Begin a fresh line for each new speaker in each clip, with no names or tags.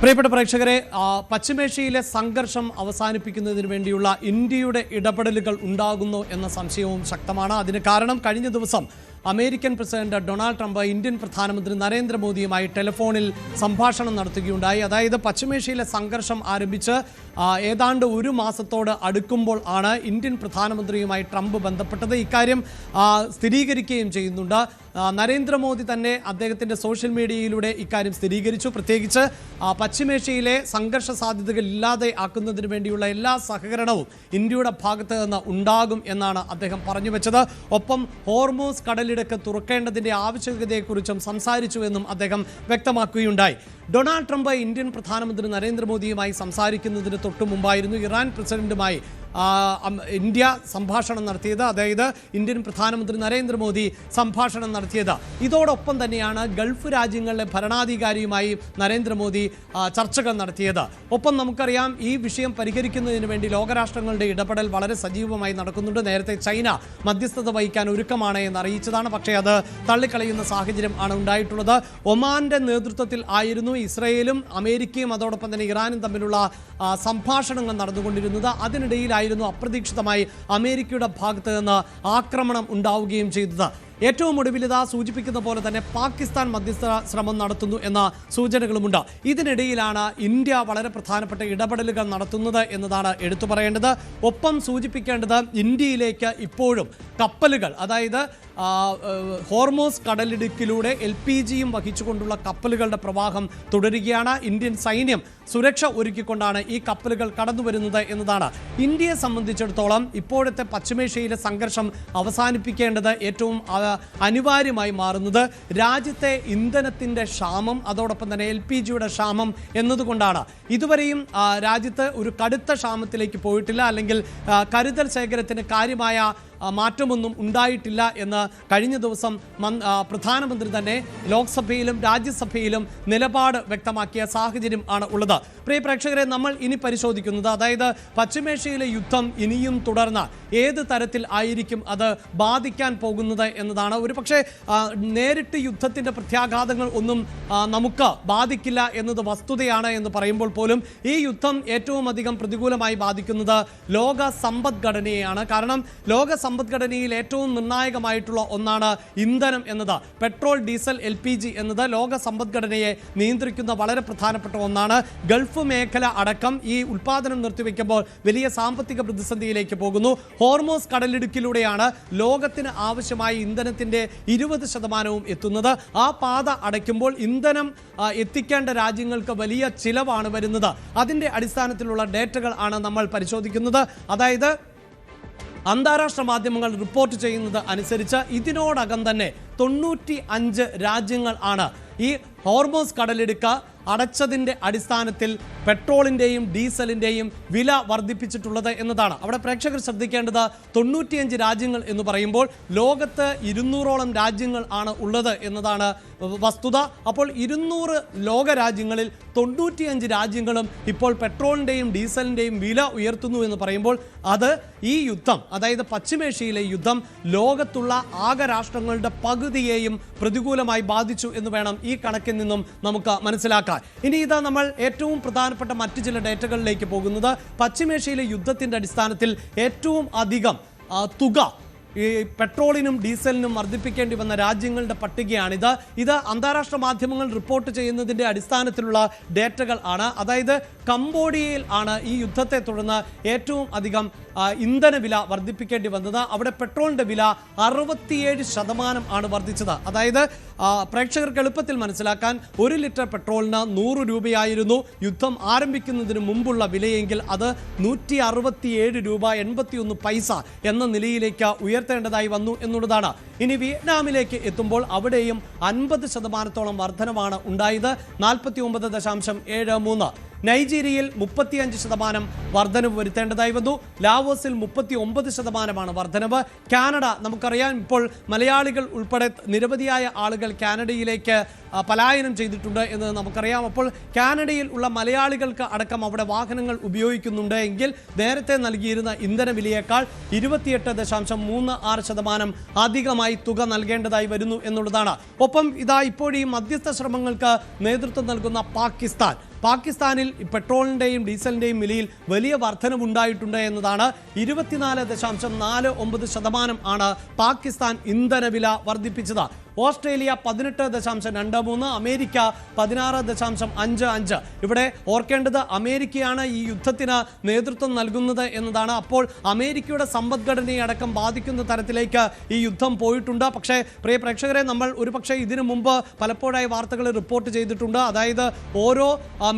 പ്രിയപ്പെട്ട പ്രേക്ഷകരെ, പശ്ചിമേഷ്യയിലെ സംഘർഷം അവസാനിപ്പിക്കുന്നതിന് വേണ്ടിയുള്ള ഇന്ത്യയുടെ ഇടപെടലുകൾ ഉണ്ടാകുന്നു എന്ന സംശയവും ശക്തമാണ്. അതിന് കാരണം കഴിഞ്ഞ ദിവസം American president Donald Trump Indian പ്രധാനമന്ത്രി നരേന്ദ്രമോദിയുമായി ടെലിഫോണിൽ സംഭാഷണം നടത്തുകയുണ്ടായി. അതായത് പശ്ചിമേഷ്യയിലെ സംഘർഷം ആരംഭിച്ച് ഏതാണ്ട് ഒരു മാസത്തോട് അടുക്കുമ്പോൾ ആണ് ഇന്ത്യൻ പ്രധാനമന്ത്രിയുമായി ട്രംപ് ബന്ധപ്പെട്ടത്. ഇക്കാര്യം സ്ഥിരീകരിക്കുകയും ചെയ്യുന്നുണ്ട്. നരേന്ദ്രമോദി തന്നെ അദ്ദേഹത്തിൻ്റെ സോഷ്യൽ മീഡിയയിലൂടെ ഇക്കാര്യം സ്ഥിരീകരിച്ചു. പ്രത്യേകിച്ച് പശ്ചിമേഷ്യയിലെ സംഘർഷ സാധ്യതകൾ ഇല്ലാതെ ആക്കുന്നതിന് വേണ്ടിയുള്ള എല്ലാ സഹകരണവും ഇന്ത്യയുടെ ഭാഗത്ത് നിന്ന് ഉണ്ടാകും എന്നാണ് അദ്ദേഹം പറഞ്ഞു വെച്ചത്. ഒപ്പം ഹോർമൂസ് കടലിടുക്ക് തുറക്കേണ്ടതിൻ്റെ ആവശ്യകതയെക്കുറിച്ചും സംസാരിച്ചുവെന്നും അദ്ദേഹം വ്യക്തമാക്കുകയുണ്ടായി. ഡൊണാൾഡ് ട്രംപ് ഇന്ത്യൻ പ്രധാനമന്ത്രി നരേന്ദ്രമോദിയുമായി സംസാരിക്കുന്നതിന് തൊട്ടു മുമ്പായിരുന്നു ഇറാൻ പ്രസിഡന്റുമായി ഇന്ത്യ സംഭാഷണം നടത്തിയത്. അതായത് ഇന്ത്യൻ പ്രധാനമന്ത്രി നരേന്ദ്രമോദി സംഭാഷണം നടത്തിയത്. ഇതോടൊപ്പം തന്നെയാണ് ഗൾഫ് രാജ്യങ്ങളിലെ ഭരണാധികാരിയുമായി നരേന്ദ്രമോദി ചർച്ചകൾ നടത്തിയത്. ഒപ്പം നമുക്കറിയാം ഈ വിഷയം പരിഹരിക്കുന്നതിന് വേണ്ടി ലോകരാഷ്ട്രങ്ങളുടെ ഇടപെടൽ വളരെ സജീവമായി നടക്കുന്നുണ്ട്. നേരത്തെ ചൈന മധ്യസ്ഥത വഹിക്കാൻ ഒരുക്കമാണ് എന്ന് അറിയിച്ചതാണ്. പക്ഷേ അത് തള്ളിക്കളയുന്ന സാഹചര്യം ആണ് ഉണ്ടായിട്ടുള്ളത്. ഒമാന്റെ നേതൃത്വത്തിൽ ആയിരുന്നു ഇസ്രയേലും അമേരിക്കയും അതോടൊപ്പം തന്നെ ഇറാനും തമ്മിലുള്ള സംഭാഷണങ്ങൾ നടന്നുകൊണ്ടിരുന്നത്. അതിനിടയിലായിരുന്നു അപ്രതീക്ഷിതമായി അമേരിക്കയുടെ ഭാഗത്ത് നിന്ന് ആക്രമണം ഉണ്ടാവുകയും ചെയ്തത്. ഏറ്റവും ഒടുവിൽ ഇതാ സൂചിപ്പിക്കുന്ന പോലെ തന്നെ പാകിസ്ഥാൻ മധ്യസ്ഥ ശ്രമം നടത്തുന്നു എന്ന സൂചനകളുമുണ്ട്. ഇതിനിടയിലാണ് ഇന്ത്യ വളരെ പ്രധാനപ്പെട്ട ഇടപെടലുകൾ നടത്തുന്നത് എന്നതാണ് എടുത്തു പറയേണ്ടത്. ഒപ്പം സൂചിപ്പിക്കേണ്ടത് ഇന്ത്യയിലേക്ക് ഇപ്പോഴും കപ്പലുകൾ, അതായത് ഹോർമൂസ് കടലിടുക്കിലൂടെ LPGയും വഹിച്ചുകൊണ്ടുള്ള കപ്പലുകളുടെ പ്രവാഹം തുടരുകയാണ്. ഇന്ത്യൻ സൈന്യം സുരക്ഷ ഒരുക്കിക്കൊണ്ടാണ് ഈ കപ്പലുകൾ കടന്നു വരുന്നത് എന്നതാണ്. ഇന്ത്യയെ സംബന്ധിച്ചിടത്തോളം ഇപ്പോഴത്തെ പശ്ചിമേഷ്യയിലെ സംഘർഷം അവസാനിപ്പിക്കേണ്ടത് ഏറ്റവും അനിവാര്യമായി മാറുന്നത് രാജ്യത്തെ ഇന്ധനത്തിൻ്റെ ക്ഷാമം അതോടൊപ്പം തന്നെ LPGയുടെ ക്ഷാമം എന്നതുകൊണ്ടാണ്. ഇതുവരെയും രാജ്യത്ത് ഒരു കടുത്ത ക്ഷാമത്തിലേക്ക് പോയിട്ടില്ല, അല്ലെങ്കിൽ കരുതൽ ശേഖരത്തിന് കാര്യമായ മാറ്റമൊന്നും ഉണ്ടായിട്ടില്ല എന്ന് കഴിഞ്ഞ ദിവസം പ്രധാനമന്ത്രി തന്നെ ലോക്സഭയിലും രാജ്യസഭയിലും നിലപാട് വ്യക്തമാക്കിയ സാഹചര്യം ആണ് ഉള്ളത്. പ്രിയ പ്രേക്ഷകരെ, നമ്മൾ ഇനി പരിശോധിക്കുന്നത്, അതായത് പശ്ചിമേഷ്യയിലെ യുദ്ധം ഇനിയും തുടർന്ന് ഏത് തരത്തിൽ ആയിരിക്കും അത് ബാധിക്കാൻ പോകുന്നത് എന്നതാണ്. ഒരു പക്ഷേ നേരിട്ട് യുദ്ധത്തിൻ്റെ പ്രത്യാഘാതങ്ങൾ ഒന്നും നമുക്ക് ബാധിക്കില്ല എന്നത് വസ്തുതയാണ് എന്ന് പറയുമ്പോൾ പോലും ഈ യുദ്ധം ഏറ്റവും അധികം പ്രതികൂലമായി ബാധിക്കുന്നത് ലോക സമ്പദ്ഘടനയെയാണ്. കാരണം ലോക സമ്പദ്ഘടനയിൽ ഏറ്റവും നിർണായകമായിട്ടുള്ള ഒന്നാണ് ഇന്ധനം എന്നത്. പെട്രോൾ, ഡീസൽ, LPG എന്നത് ലോക സമ്പദ്ഘടനയെ നിയന്ത്രിക്കുന്ന വളരെ പ്രധാനപ്പെട്ട ഒന്നാണ്. ഗൾഫ് മേഖല അടക്കം ഈ ഉൽപ്പാദനം നിർത്തിവെക്കുമ്പോൾ വലിയ സാമ്പത്തിക പ്രതിസന്ധിയിലേക്ക് പോകുന്നു. ഹോർമൂസ് കടലിടുക്കിലൂടെയാണ് ലോകത്തിന് ആവശ്യമായ ഇന്ധനത്തിൻ്റെ 20% എത്തുന്നത്. ആ പാത അടയ്ക്കുമ്പോൾ ഇന്ധനം എത്തിക്കേണ്ട രാജ്യങ്ങൾക്ക് വലിയ ചിലവാണ് വരുന്നത്. അതിൻ്റെ അടിസ്ഥാനത്തിലുള്ള ഡേറ്റകൾ ആണ് നമ്മൾ പരിശോധിക്കുന്നത്. അതായത് അന്താരാഷ്ട്ര മാധ്യമങ്ങൾ റിപ്പോർട്ട് ചെയ്യുന്നത് അനുസരിച്ച് ഇതിനോടകം തന്നെ 95 രാജ്യങ്ങൾ ആണ് ഈ ഹോർമൂസ് കടലിടുക്ക് അടച്ചതിൻ്റെ അടിസ്ഥാനത്തിൽ പെട്രോളിൻ്റെയും ഡീസലിൻ്റെയും വില വർദ്ധിപ്പിച്ചിട്ടുള്ളത് എന്നതാണ്. അവിടെ പ്രേക്ഷകർ ശ്രദ്ധിക്കേണ്ടത് 95 രാജ്യങ്ങൾ എന്ന് പറയുമ്പോൾ ലോകത്ത് 200ഓളം രാജ്യങ്ങൾ ആണ് ഉള്ളത് എന്നതാണ് വസ്തുത. അപ്പോൾ 200 ലോക രാജ്യങ്ങളിൽ 95 രാജ്യങ്ങളും ഇപ്പോൾ പെട്രോളിൻ്റെയും ഡീസലിൻ്റെയും വില ഉയർത്തുന്നു എന്ന് പറയുമ്പോൾ അത് ഈ യുദ്ധം, അതായത് പശ്ചിമേഷ്യയിലെ യുദ്ധം ലോകത്തുള്ള ആകെ രാഷ്ട്രങ്ങളുടെ പകുതിയെയും പ്രതികൂലമായി ബാധിച്ചു എന്ന് വേണം ഈ കണക്കിൽ നിന്നും നമുക്ക് മനസ്സിലാക്കാൻ. ഇനി ഇതാ നമ്മൾ ഏറ്റവും പ്രധാനപ്പെട്ട മറ്റു ചില ഡേറ്റകളിലേക്ക് പോകുന്നത്. പശ്ചിമേഷ്യയിലെ യുദ്ധത്തിൻ്റെ അടിസ്ഥാനത്തിൽ ഏറ്റവും അധികം തുക ഈ പെട്രോളിനും ഡീസലിനും വർദ്ധിപ്പിക്കേണ്ടി വന്ന രാജ്യങ്ങളുടെ പട്ടികയാണിത്. ഇത് അന്താരാഷ്ട്ര മാധ്യമങ്ങൾ റിപ്പോർട്ട് ചെയ്യുന്നതിൻ്റെ അടിസ്ഥാനത്തിലുള്ള ഡേറ്റകൾ ആണ്. അതായത് കംബോഡിയയിൽ ആണ് ഈ യുദ്ധത്തെ തുടർന്ന് ഏറ്റവും അധികം ഇന്ധനവില വർദ്ധിപ്പിക്കേണ്ടി വന്നത്. അവിടെ പെട്രോളിൻ്റെ വില 67% ആണ് വർദ്ധിച്ചത്. അതായത് പ്രേക്ഷകർക്ക് എളുപ്പത്തിൽ മനസ്സിലാക്കാൻ, 1 ലിറ്റർ പെട്രോളിന് 100 രൂപയായിരുന്നു യുദ്ധം ആരംഭിക്കുന്നതിന് മുമ്പുള്ള വിലയെങ്കിൽ അത് 167 രൂപ 81 പൈസ എന്ന നിലയിലേക്ക് ഉയർത്തേണ്ടതായി വന്നു എന്നുള്ളതാണ്. ഇനി വിയറ്റ്നാമിലേക്ക് എത്തുമ്പോൾ അവിടെയും 50%ഓളം വർധനമാണ് ഉണ്ടായത്, 49.73. നൈജീരിയയിൽ 35% വർധനവ് വരുത്തേണ്ടതായി വന്നു. ലാവോസിൽ 39% വർധനവ്. കാനഡ, നമുക്കറിയാം ഇപ്പോൾ മലയാളികൾ ഉൾപ്പെടെ നിരവധിയായ ആളുകൾ കാനഡയിലേക്ക് പലായനം ചെയ്തിട്ടുണ്ട് എന്ന് നമുക്കറിയാം. അപ്പോൾ കാനഡയിൽ ഉള്ള മലയാളികൾക്ക് അടക്കം അവിടെ വാഹനങ്ങൾ ഉപയോഗിക്കുന്നുണ്ട് എങ്കിൽ നേരത്തെ നൽകിയിരുന്ന ഇന്ധന വിലയേക്കാൾ 28.36% അധികമായി തുക നൽകേണ്ടതായി വരുന്നു എന്നുള്ളതാണ്. ഒപ്പം ഇതാ ഇപ്പോൾ ഈ മധ്യസ്ഥ ശ്രമങ്ങൾക്ക് നേതൃത്വം നൽകുന്ന പാകിസ്ഥാൻ പാകിസ്ഥാനിൽ പെട്രോളിൻ്റെയും ഡീസലിൻ്റെയും വിലയിൽ വലിയ വർധനവുണ്ടായിട്ടുണ്ട് എന്നതാണ്. 24.49% ആണ് പാകിസ്ഥാൻ ഇന്ധനവില വർദ്ധിപ്പിച്ചത്. Australia 18.23, America 16.55. ഇവിടെ ഓർക്കേണ്ടത് അമേരിക്കയാണ് ഈ യുദ്ധത്തിന് നേതൃത്വം നൽകുന്നത് എന്നതാണ്. അപ്പോൾ അമേരിക്കയുടെ സമ്പദ്ഘടനയെ അടക്കം ബാധിക്കുന്ന തരത്തിലേക്ക് ഈ യുദ്ധം പോയിട്ടുണ്ട്. പക്ഷേ പ്രിയ പ്രേക്ഷകരെ, നമ്മൾ ഒരുപക്ഷെ ഇതിനു മുമ്പ് പലപ്പോഴായി വാർത്തകൾ റിപ്പോർട്ട് ചെയ്തിട്ടുണ്ട്. അതായത് ഓരോ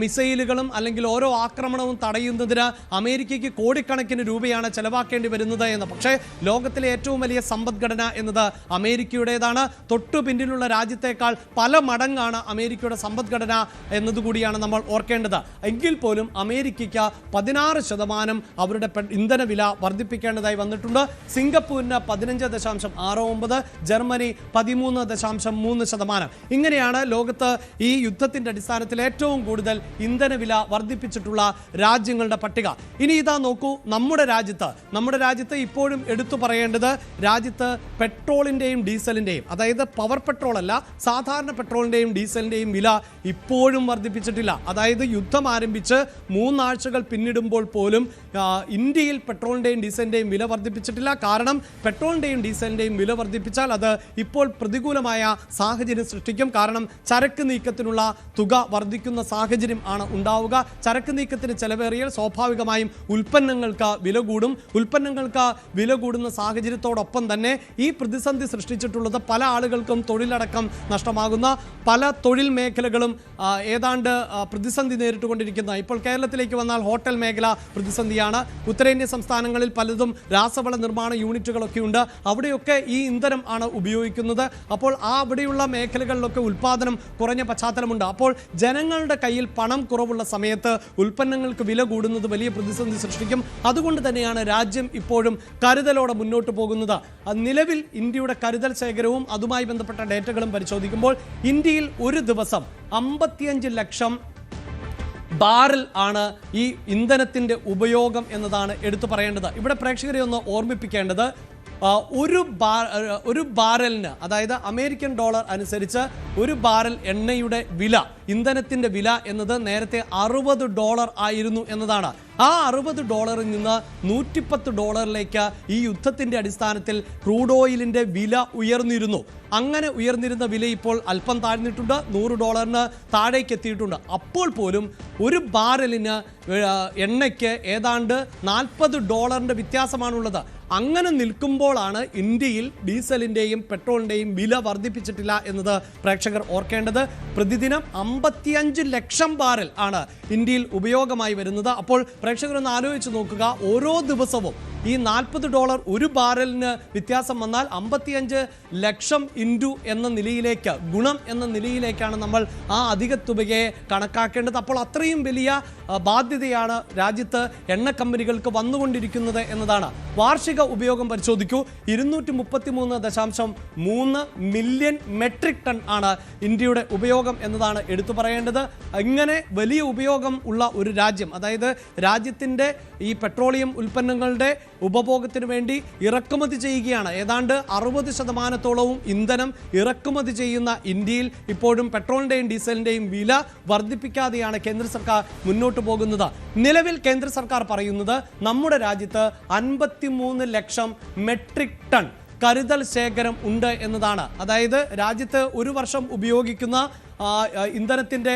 മിസൈലുകളും അല്ലെങ്കിൽ ഓരോ ആക്രമണവും തടയുന്നതിന് അമേരിക്കയ്ക്ക് കോടിക്കണക്കിന് രൂപയാണ് ചെലവാക്കേണ്ടി വരുന്നത് എന്ന്. പക്ഷേ ലോകത്തിലെ ഏറ്റവും വലിയ സമ്പദ്ഘടന എന്നത് അമേരിക്കയുടേതാണ്. തൊട്ടു പിന്നിലുള്ള രാജ്യത്തേക്കാൾ പല മടങ്ങാണ് അമേരിക്കയുടെ സമ്പദ്ഘടന എന്നതുകൂടിയാണ് നമ്മൾ ഓർക്കേണ്ടത്. എങ്കിൽ പോലും അമേരിക്കയ്ക്ക് 16% അവരുടെ ഇന്ധനവില വർദ്ധിപ്പിക്കേണ്ടതായി വന്നിട്ടുണ്ട്. സിംഗപ്പൂരിന് 15.69, ജർമ്മനി 13.3%. ഇങ്ങനെയാണ് ലോകത്ത് ഈ യുദ്ധത്തിന്റെ അടിസ്ഥാനത്തിൽ ഏറ്റവും കൂടുതൽ ഇന്ധനവില വർദ്ധിപ്പിച്ചിട്ടുള്ള രാജ്യങ്ങളുടെ പട്ടിക. ഇനി ഇതാ നോക്കൂ, നമ്മുടെ രാജ്യത്ത് ഇപ്പോഴും എടുത്തു പറയേണ്ടത്, രാജ്യത്ത് പെട്രോളിന്റെയും ഡീസലിന്റെയും, അതായത് പവർ പെട്രോൾ അല്ല, സാധാരണ പെട്രോളിന്റെയും ഡീസലിന്റെയും വില ഇപ്പോഴും വർദ്ധിപ്പിച്ചിട്ടില്ല. അതായത് യുദ്ധം ആരംഭിച്ച് 3 ആഴ്ചകൾ പിന്നിടുമ്പോൾ പോലും ഇന്ത്യയിൽ പെട്രോളിന്റെയും ഡീസലിന്റെയും വില വർദ്ധിപ്പിച്ചിട്ടില്ല. കാരണം പെട്രോളിന്റെയും ഡീസലിന്റെയും വില വർദ്ധിപ്പിച്ചാൽ അത് ഇപ്പോൾ പ്രതികൂലമായ സാഹചര്യം സൃഷ്ടിക്കും. കാരണം ചരക്ക് നീക്കത്തിനുള്ള തുക വർദ്ധിക്കുന്ന സാഹചര്യം ആണ് ഉണ്ടാവുക. ചരക്ക് നീക്കത്തിന് ചെലവേറിയാൽ സ്വാഭാവികമായും ഉൽപ്പന്നങ്ങൾക്ക് വില കൂടും. ഉൽപ്പന്നങ്ങൾക്ക് വില കൂടുന്ന സാഹചര്യത്തോടൊപ്പം തന്നെ ഈ പ്രതിസന്ധി സൃഷ്ടിച്ചിട്ടുള്ളത് പല ആളുകൾക്കും തൊഴിലടക്കം നഷ്ടമാകുന്ന, പല തൊഴിൽ മേഖലകളും ഏതാണ്ട് പ്രതിസന്ധി നേരിട്ടുകൊണ്ടിരിക്കുന്ന. ഇപ്പോൾ കേരളത്തിലേക്ക് വന്നാൽ ഹോട്ടൽ മേഖല പ്രതിസന്ധിയാണ്. ഉത്തരേന്ത്യൻ സംസ്ഥാനങ്ങളിൽ പലതും രാസവള നിർമ്മാണ യൂണിറ്റുകളൊക്കെ ഉണ്ട്. അവിടെയൊക്കെ ഈ ഇന്ധനം ആണ് ഉപയോഗിക്കുന്നത്. അപ്പോൾ അവിടെയുള്ള മേഖലകളിലൊക്കെ ഉൽപ്പാദനം കുറഞ്ഞ പശ്ചാത്തലമുണ്ട്. അപ്പോൾ ജനങ്ങളുടെ കയ്യിൽ പണം കുറവുള്ള സമയത്ത് ഉൽപ്പന്നങ്ങൾക്ക് വില കൂടുന്നത് വലിയ പ്രതിസന്ധി സൃഷ്ടിക്കും. അതുകൊണ്ട് തന്നെയാണ് രാജ്യം ഇപ്പോഴും കരുതലോടെ മുന്നോട്ട് പോകുന്നത്. നിലവിൽ ഇന്ത്യയുടെ കരുതൽ ശേഖരവും അതുമായി ബന്ധപ്പെട്ട ഡേറ്റകളും പരിശോധിക്കുമ്പോൾ ഇന്ത്യയിൽ ഒരു ദിവസം 55 ലക്ഷം ബാരൽ ആണ് ഈ ഇന്ധനത്തിന്റെ ഉപയോഗം എന്നതാണ് എടുത്തു പറയേണ്ടത്. ഇവിടെ പ്രേക്ഷകരെ ഒന്ന് ഓർമ്മിപ്പിക്കേണ്ടത്, ഒരു ബാരലിന്, അതായത് അമേരിക്കൻ ഡോളർ അനുസരിച്ച് ഒരു ബാരൽ എണ്ണയുടെ വില, ഇന്ധനത്തിന്റെ വില എന്നത് നേരത്തെ $60 ആയിരുന്നു എന്നതാണ്. ആ $60 നിന്ന് $110 ഈ യുദ്ധത്തിന്റെ അടിസ്ഥാനത്തിൽ ക്രൂഡ് ഓയിലിന്റെ വില ഉയർന്നിരുന്നു. അങ്ങനെ ഉയർന്നിരുന്ന വില ഇപ്പോൾ അല്പം താഴ്ന്നിട്ടുണ്ട്, $100 താഴേക്ക് എത്തിയിട്ടുണ്ട്. അപ്പോൾ പോലും ഒരു ബാരലിന് എണ്ണയ്ക്ക് ഏതാണ്ട് $40 വ്യത്യാസമാണുള്ളത്. അങ്ങനെ നിൽക്കുമ്പോഴാണ് ഇന്ത്യയിൽ ഡീസലിന്റെയും പെട്രോളിന്റെയും വില വർദ്ധിപ്പിച്ചിട്ടില്ല എന്നത് പ്രേക്ഷകർ ഓർക്കേണ്ടത്. പ്രതിദിനം 55 ലക്ഷം ബാരൽ ആണ് ഇന്ത്യയിൽ ഉപയോഗമായി വരുന്നത്. അപ്പോൾ പ്രേക്ഷകരൊന്ന് ആലോചിച്ച് നോക്കുക, ഓരോ ദിവസവും ഈ $40 ഒരു ബാരലിന് വ്യത്യാസം വന്നാൽ 55 ലക്ഷം ഇൻറ്റു എന്ന നിലയിലേക്ക്, ഗുണം എന്ന നിലയിലേക്കാണ് നമ്മൾ ആ അധിക തുകയെ കണക്കാക്കേണ്ടത്. അപ്പോൾ അത്രയും വലിയ ബാധ്യതയാണ് രാജ്യത്ത് എണ്ണ കമ്പനികൾക്ക് വന്നുകൊണ്ടിരിക്കുന്നത് എന്നതാണ്. വാർഷിക ഉപയോഗം പരിശോധിക്കൂ, 233.3 മില്യൺ മെട്രിക് ടൺ ആണ് ഇന്ത്യയുടെ ഉപയോഗം എന്നതാണ് എടുത്തു പറയേണ്ടത്. ഇങ്ങനെ വലിയ ഉപയോഗം ഉള്ള ഒരു രാജ്യം, അതായത് രാജ്യത്തിൻ്റെ ഈ പെട്രോളിയം ഉൽപ്പന്നങ്ങളുടെ ഉപഭോഗത്തിന് വേണ്ടി ഇറക്കുമതി ചെയ്യുകയാണ്. ഏതാണ്ട് 60% ഇന്ധനം ഇറക്കുമതി ചെയ്യുന്ന ഇന്ത്യയിൽ ഇപ്പോഴും പെട്രോളിന്റെയും ഡീസലിന്റെയും വില വർദ്ധിപ്പിക്കാതെയാണ് കേന്ദ്ര സർക്കാർ മുന്നോട്ട് പോകുന്നത്. നിലവിൽ കേന്ദ്ര സർക്കാർ പറയുന്നത് നമ്മുടെ രാജ്യത്ത് 53 ലക്ഷം മെട്രിക് ടൺ കരുതൽ ശേഖരം ഉണ്ട് എന്നതാണ്. അതായത് രാജ്യത്ത് ഒരു വർഷം ഉപയോഗിക്കുന്ന ഇന്ധനത്തിൻ്റെ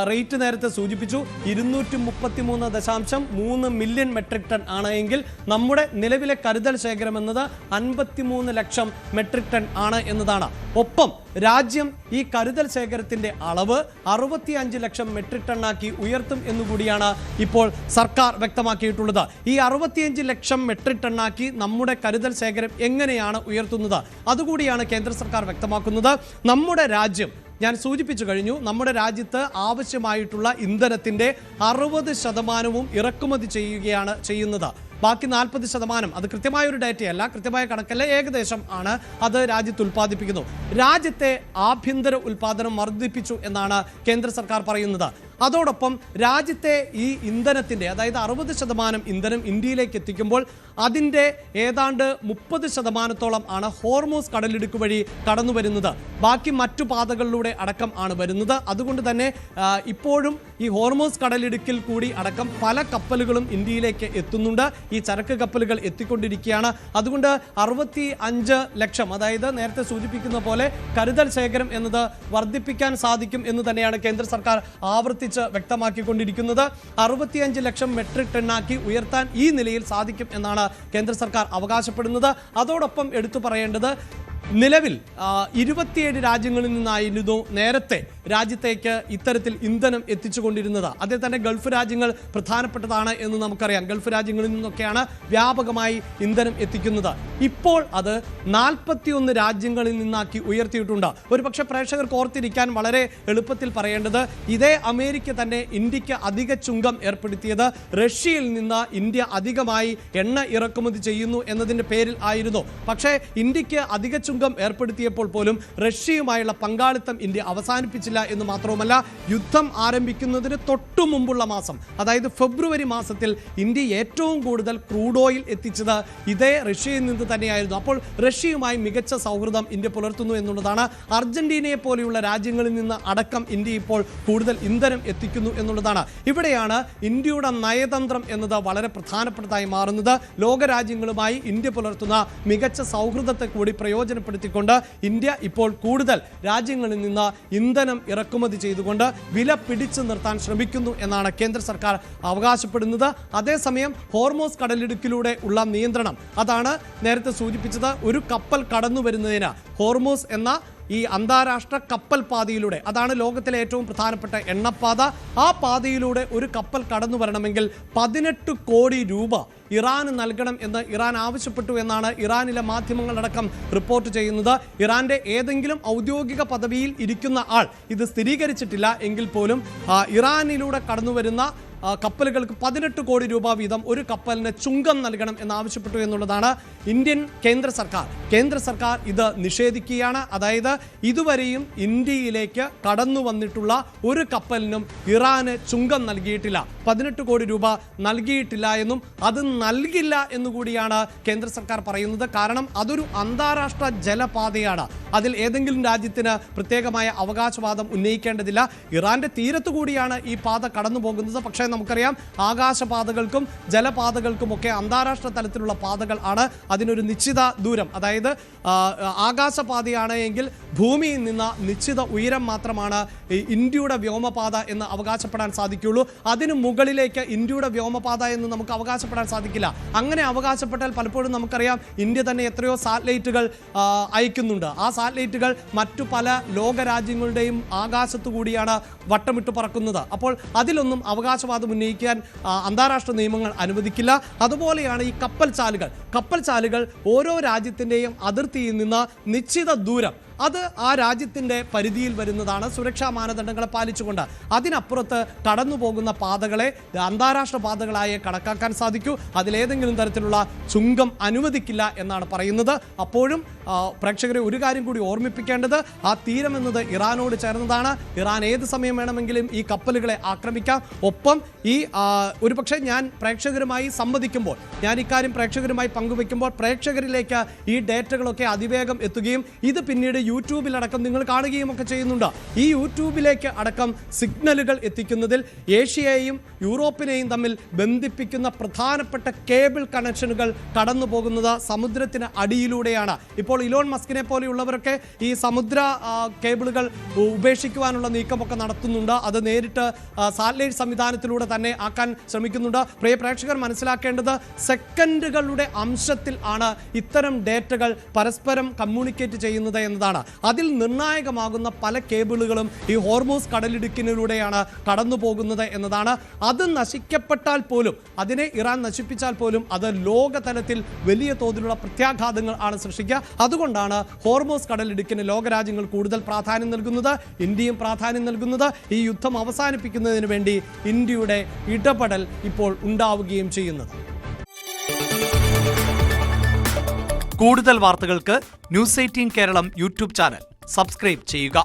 റേറ്റ് നേരത്തെ സൂചിപ്പിച്ചു, 233.3 മില്യൺ മെട്രിക് ടൺ ആണ് എങ്കിൽ നമ്മുടെ നിലവിലെ കരുതൽ ശേഖരം എന്നത് 53 ലക്ഷം മെട്രിക് ടൺ ആണ് എന്നതാണ്. ഒപ്പം രാജ്യം ഈ കരുതൽ ശേഖരത്തിൻ്റെ അളവ് 65 ലക്ഷം മെട്രിക് ടണ്ണാക്കി ഉയർത്തും എന്നുകൂടിയാണ് ഇപ്പോൾ സർക്കാർ വ്യക്തമാക്കിയിട്ടുള്ളത്. ഈ 65 ലക്ഷം മെട്രിക് ടണ്ണാക്കി നമ്മുടെ കരുതൽ ശേഖരം എങ്ങനെയാണ് ഉയർത്തുന്നത് അതുകൂടിയാണ് കേന്ദ്ര സർക്കാർ വ്യക്തമാക്കുന്നത്. നമ്മുടെ രാജ്യം, ഞാൻ സൂചിപ്പിച്ചു കഴിഞ്ഞു, നമ്മുടെ രാജ്യത്ത് ആവശ്യമായിട്ടുള്ള ഇന്ധനത്തിൻ്റെ 60% ഇറക്കുമതി ചെയ്യുന്നത്. ബാക്കി 40%, അത് കൃത്യമായ ഒരു ഡേറ്റയല്ല, കൃത്യമായ കണക്കല്ല, ഏകദേശം ആണ് അത് രാജ്യത്ത് ഉൽപ്പാദിപ്പിക്കുന്നു. രാജ്യത്തെ ആഭ്യന്തര ഉൽപ്പാദനം വർദ്ധിപ്പിച്ചു എന്നാണ് കേന്ദ്ര സർക്കാർ പറയുന്നത്. അതോടൊപ്പം രാജ്യത്തെ ഈ ഇന്ധനത്തിൻ്റെ, അതായത് 60% ഇന്ധനം ഇന്ത്യയിലേക്ക് എത്തിക്കുമ്പോൾ അതിൻ്റെ ഏതാണ്ട് 30% ആണ് ഹോർമൂസ് കടലിടുക്ക് വഴി കടന്നു വരുന്നത്. ബാക്കി മറ്റു പാതകളിലൂടെ അടക്കം ആണ് വരുന്നത്. അതുകൊണ്ട് തന്നെ ഇപ്പോഴും ഈ ഹോർമൂസ് കടലിടുക്കിൽ കൂടി അടക്കം പല കപ്പലുകളും ഇന്ത്യയിലേക്ക് എത്തുന്നുണ്ട്. ഈ ചരക്ക് കപ്പലുകൾ എത്തിക്കൊണ്ടിരിക്കുകയാണ്. അതുകൊണ്ട് 65 ലക്ഷം, അതായത് നേരത്തെ സൂചിപ്പിക്കുന്ന പോലെ കരുതൽ ശേഖരം എന്നത് വർദ്ധിപ്പിക്കാൻ സാധിക്കും എന്ന് തന്നെയാണ് കേന്ദ്ര സർക്കാർ ആവർത്തിച്ച് വ്യക്തമാക്കിക്കൊണ്ടിരിക്കുന്നത്. 65 ലക്ഷം മെട്രിക് ടണ്ണാക്കി ഉയർത്താൻ ഈ നിലയിൽ സാധിക്കും എന്നാണ് കേന്ദ്ര സർക്കാർ അവകാശപ്പെടുന്നത്. അതോടൊപ്പം എടുത്തു പറയേണ്ടത്, നിലവിൽ 27 രാജ്യങ്ങളിൽ നിന്നായിരുന്നു നേരത്തെ രാജ്യത്തേക്ക് ഇത്തരത്തിൽ ഇന്ധനം എത്തിച്ചുകൊണ്ടിരുന്നത്. അതേ തന്നെ ഗൾഫ് രാജ്യങ്ങൾ പ്രധാനപ്പെട്ടതാണ് എന്ന് നമുക്കറിയാം. ഗൾഫ് രാജ്യങ്ങളിൽ നിന്നൊക്കെയാണ് വ്യാപകമായി ഇന്ധനം എത്തിക്കുന്നത്. ഇപ്പോൾ അത് 41 രാജ്യങ്ങളിൽ നിന്നാക്കി ഉയർത്തിയിട്ടുണ്ട്. ഒരുപക്ഷെ പ്രേക്ഷകർക്ക് ഓർത്തിരിക്കാൻ വളരെ എളുപ്പത്തിൽ പറയേണ്ടത്, ഇതേ അമേരിക്ക തന്നെ ഇന്ത്യക്ക് അധിക ചുങ്കം ഏർപ്പെടുത്തിയത് റഷ്യയിൽ നിന്ന് ഇന്ത്യ അധികമായി എണ്ണ ഇറക്കുമതി ചെയ്യുന്നു എന്നതിൻ്റെ പേരിൽ ആയിരുന്നു. പക്ഷേ ഇന്ത്യക്ക് അധിക ചുങ്കം ഏർപ്പെടുത്തിയപ്പോൾ പോലും റഷ്യയുമായുള്ള പങ്കാളിത്തം ഇന്ത്യ അവസാനിപ്പിച്ചില്ല എന്ന് മാത്രവുമല്ല, യുദ്ധം ആരംഭിക്കുന്നതിന് തൊട്ടു മുമ്പുള്ള മാസം, അതായത് ഫെബ്രുവരി മാസത്തിൽ ഇന്ത്യ ഏറ്റവും കൂടുതൽ ക്രൂഡ് ഓയിൽ എത്തിച്ചത് ഇതേ റഷ്യയിൽ നിന്ന് തന്നെയായിരുന്നു. അപ്പോൾ റഷ്യയുമായി മികച്ച സൗഹൃദം ഇന്ത്യ പുലർത്തുന്നു എന്നുള്ളതാണ്. അർജന്റീനയെ പോലെയുള്ള രാജ്യങ്ങളിൽ നിന്ന് അടക്കം ഇന്ത്യ ഇപ്പോൾ കൂടുതൽ ഇന്ധനം എത്തിക്കുന്നു എന്നുള്ളതാണ്. ഇവിടെയാണ് ഇന്ത്യയുടെ നയതന്ത്രം എന്നത് വളരെ പ്രധാനപ്പെട്ടതായി മാറുന്നത്. ലോകരാജ്യങ്ങളുമായി ഇന്ത്യ പുലർത്തുന്ന മികച്ച സൗഹൃദത്തെ കൂടി പ്രയോജനപ്പെടുത്തിക്കൊണ്ട് ഇന്ത്യ ഇപ്പോൾ കൂടുതൽ രാജ്യങ്ങളിൽ നിന്ന് ഇന്ധനം ഇറക്കുമതി ചെയ്തുകൊണ്ട് വില പിടിച്ചു നിർത്താൻ ശ്രമിക്കുന്നു എന്നാണ് കേന്ദ്ര സർക്കാർ അവകാശപ്പെടുന്നത്. അതേസമയം ഹോർമൂസ് കടലിടുക്കിലൂടെ ഉള്ള നിയന്ത്രണം, അതാണ് നേരത്തെ സൂചിപ്പിച്ചത്. ഒരു കപ്പൽ കടന്നു വരുന്നതിന് ഹോർമൂസ് എന്ന ഈ അന്താരാഷ്ട്ര കപ്പൽ പാതയിലൂടെ, അതാണ് ലോകത്തിലെ ഏറ്റവും പ്രധാനപ്പെട്ട എണ്ണപ്പാത, ആ പാതയിലൂടെ ഒരു കപ്പൽ കടന്നു വരണമെങ്കിൽ 18 കോടി രൂപ ഇറാന് നൽകണം എന്ന് ഇറാൻ ആവശ്യപ്പെട്ടു എന്നാണ് ഇറാനിലെ മാധ്യമങ്ങളടക്കം റിപ്പോർട്ട് ചെയ്യുന്നത്. ഇറാന്റെ ഏതെങ്കിലും ഔദ്യോഗിക പദവിയിൽ ഇരിക്കുന്ന ആൾ ഇത് സ്ഥിരീകരിച്ചിട്ടില്ല എങ്കിൽ പോലും ഇറാനിലൂടെ കടന്നു വരുന്ന കപ്പലുകൾക്ക് 18 കോടി രൂപ വീതം ഒരു കപ്പലിന് ചുങ്കം നൽകണം എന്നാവശ്യപ്പെട്ടു എന്നുള്ളതാണ് ഇന്ത്യൻ കേന്ദ്ര സർക്കാർ ഇത് നിഷേധിക്കുകയാണ്. അതായത് ഇതുവരെയും ഇന്ത്യയിലേക്ക് കടന്നു വന്നിട്ടുള്ള ഒരു കപ്പലിനും ഇറാന് ചുങ്കം നൽകിയിട്ടില്ല, 18 കോടി രൂപ നൽകിയിട്ടില്ല എന്നും അത് നൽകില്ല എന്നുകൂടിയാണ് കേന്ദ്ര സർക്കാർ പറയുന്നത്. കാരണം അതൊരു അന്താരാഷ്ട്ര ജലപാതയാണ്. അതിൽ ഏതെങ്കിലും രാജ്യത്തിന് പ്രത്യേകമായ അവകാശവാദം ഉന്നയിക്കേണ്ടതില്ല. ഇറാന്റെ തീരത്തു കൂടിയാണ് ഈ പാത കടന്നു പോകുന്നത്. പക്ഷേ നമുക്കറിയാം, ആകാശപാതകൾക്കും ജലപാതകൾക്കുമൊക്കെ അന്താരാഷ്ട്ര തലത്തിലുള്ള പാതകൾ ആണ്. അതിനൊരു നിശ്ചിത ദൂരം, അതായത് ആകാശപാതയാണ് എങ്കിൽ ഭൂമിയിൽ നിന്ന് നിശ്ചിത ഉയരം മാത്രമാണ് ഇന്ത്യയുടെ വ്യോമപാത എന്ന് അവകാശപ്പെടാൻ സാധിക്കുകയുള്ളൂ. അതിനു മുകളിലേക്ക് ഇന്ത്യയുടെ വ്യോമപാത എന്ന് നമുക്ക് അവകാശപ്പെടാൻ സാധിക്കില്ല. അങ്ങനെ അവകാശപ്പെട്ടാൽ പലപ്പോഴും നമുക്കറിയാം, ഇന്ത്യ തന്നെ എത്രയോ സാറ്റലൈറ്റുകൾ അയക്കുന്നുണ്ട്. ആ സാറ്റലൈറ്റുകൾ മറ്റു പല ലോകരാജ്യങ്ങളുടെയും ആകാശത്തു കൂടിയാണ് വട്ടമിട്ട് പറക്കുന്നത്. അപ്പോൾ അതിലൊന്നും അവകാശവാദം ഉന്നയിക്കാൻ അന്താരാഷ്ട്ര നിയമങ്ങൾ അനുവദിക്കില്ല. അതുപോലെയാണ് ഈ കപ്പൽ ചാലുകൾ ഓരോ രാജ്യത്തിൻ്റെയും അതിർത്തിയിൽ നിന്ന് നിശ്ചിത ദൂരം, അത് ആ രാജ്യത്തിൻ്റെ പരിധിയിൽ വരുന്നതാണ്, സുരക്ഷാ മാനദണ്ഡങ്ങളെ പാലിച്ചുകൊണ്ട്. അതിനപ്പുറത്ത് കടന്നു പോകുന്ന പാതകളെ അന്താരാഷ്ട്ര പാതകളായി കണക്കാക്കാൻ സാധിക്കൂ. അതിലേതെങ്കിലും തരത്തിലുള്ള ചുങ്കം അനുവദിക്കില്ല എന്നാണ് പറയുന്നത്. അപ്പോഴും പ്രേക്ഷകരെ ഒരു കാര്യം കൂടി ഓർമ്മിപ്പിക്കേണ്ടത്, ആ തീരം എന്നത് ഇറാനോട് ചേർന്നതാണ്. ഇറാൻ ഏത് സമയം വേണമെങ്കിലും ഈ കപ്പലുകളെ ആക്രമിക്കാം. ഒപ്പം ഈ ഒരുപക്ഷെ ഞാൻ പ്രേക്ഷകരുമായി സംവദിക്കുമ്പോൾ, ഞാൻ ഇക്കാര്യം പ്രേക്ഷകരുമായി പങ്കുവെക്കുമ്പോൾ പ്രേക്ഷകരിലേക്ക് ഈ ഡേറ്റകളൊക്കെ അതിവേഗം എത്തുകയും ഇത് പിന്നീട് യൂട്യൂബിലടക്കം നിങ്ങൾ കാണുകയും ഒക്കെ ചെയ്യുന്നുണ്ട്. ഈ യൂട്യൂബിലേക്ക് അടക്കം സിഗ്നലുകൾ എത്തിക്കുന്നതിൽ ഏഷ്യയെയും യൂറോപ്പിനെയും തമ്മിൽ ബന്ധിപ്പിക്കുന്ന പ്രധാനപ്പെട്ട കേബിൾ കണക്ഷനുകൾ കടന്നു പോകുന്നത് സമുദ്രത്തിന് അടിയിലൂടെയാണ്. ഇപ്പോൾ ഇലോൺ മസ്കിനെ പോലെയുള്ളവരൊക്കെ ഈ സമുദ്ര കേബിളുകൾ ഉപേക്ഷിക്കുവാനുള്ള നീക്കമൊക്കെ നടത്തുന്നുണ്ട്. അത് നേരിട്ട് സാറ്റലൈറ്റ് സംവിധാനത്തിലൂടെ തന്നെ ആക്കാൻ ശ്രമിക്കുന്നുണ്ട്. പ്രിയ പ്രേക്ഷകർ മനസ്സിലാക്കേണ്ടത്, സെക്കൻഡുകളുടെ അംശത്തിൽ ആണ് ഇത്തരം ഡേറ്റകൾ പരസ്പരം കമ്മ്യൂണിക്കേറ്റ് ചെയ്യുന്നത് എന്നതാണ്. അതിൽ നിർണായകമാകുന്ന പല കേബിളുകളും ഈ ഹോർമൂസ് കടലിടുക്കിലൂടെയാണ് കടന്നു പോകുന്നത് എന്നതാണ്. അത് നശിക്കപ്പെട്ടാൽ പോലും, അതിനെ ഇറാൻ നശിപ്പിച്ചാൽ പോലും അത് ലോകതലത്തിൽ വലിയ തോതിലുള്ള പ്രത്യാഘാതങ്ങൾ ആണ് സൃഷ്ടിക്കുക. അതുകൊണ്ടാണ് ഹോർമൂസ് കടലിടുക്കിന് ലോകരാജ്യങ്ങൾ കൂടുതൽ പ്രാധാന്യം നൽകുന്നത്, ഇന്ത്യയും പ്രാധാന്യം നൽകുന്നത്. ഈ യുദ്ധം അവസാനിപ്പിക്കുന്നതിന് വേണ്ടി ഇന്ത്യയുടെ ഇടപെടൽ ഇപ്പോൾ ഉണ്ടാവുകയും ചെയ്യുന്നത്. കൂടുതൽ വാർത്തകൾക്ക് news 18 Keralam YouTube channel subscribe ചെയ്യുക.